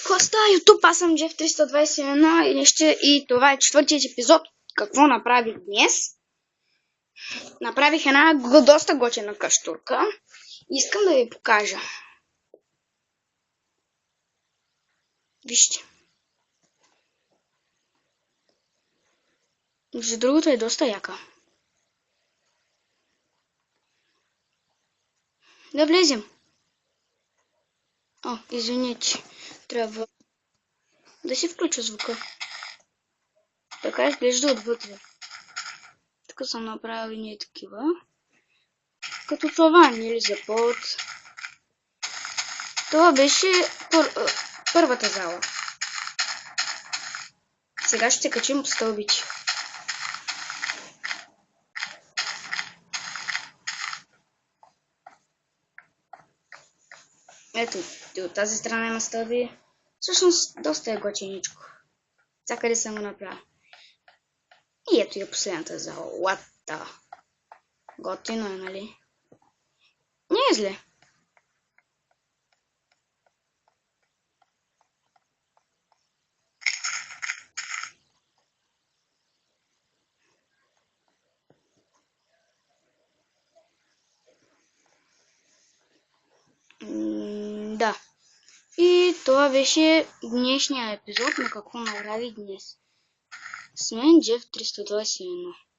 Коста, YouTube, аз съм Jeff 321 и това е четвъртият епизод. Какво направих днес? Направих една доста готина каштурка. Искам да ви покажа. Вижте. Между другото е доста яка. Да влезем. О, извините. Трябва да си включа звука. Така изглежда отвътре. Тук съм направил и такива. Като това, нали, за под. Това беше първата зала. Сега ще качим стълбите. Ето, и от тази страна има стълби. Всъщност, доста е готиничко. Всякъде съм го направил. И ето е последната зала. Лата. Готино е, нали? Не е зле. Да. И това беше днешния епизод на какво направи днес. С мен Jeff 321.